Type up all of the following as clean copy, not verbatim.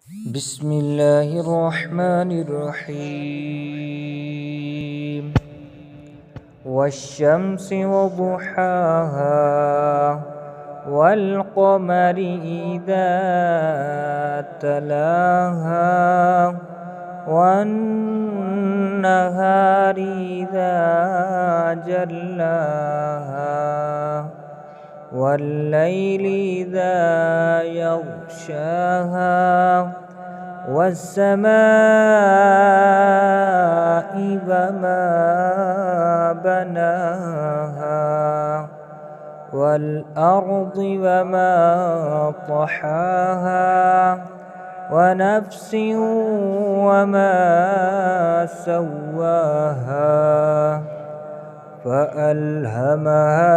بسم الله الرحمن الرحيم. والشمس وضحاها والقمر إذا تلاها والنهار إذا جلاها والليل إذا يغشاها والسماء وما بناها والأرض وما طحاها ونفس وما سواها فألهمها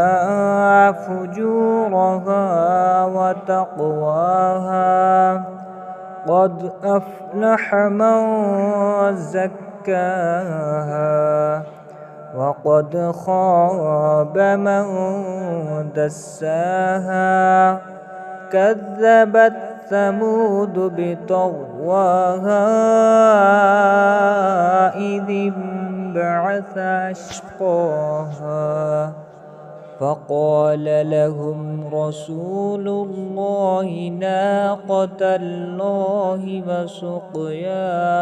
فجورها وتقواها قد أفلح من زكاها وقد خاب من دساها كذبت ثمود بطغواها إذ انبعث أشقاها فقال لهم رسول الله ناقة الله وسقياها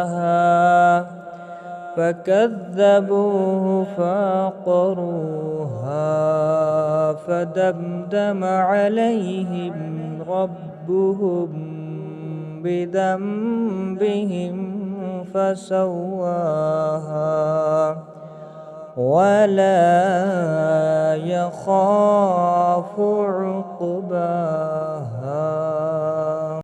فكذبوه فعقروها فدمدم عليهم ربهم بذنبهم فسواها ولا يخاف عقباها.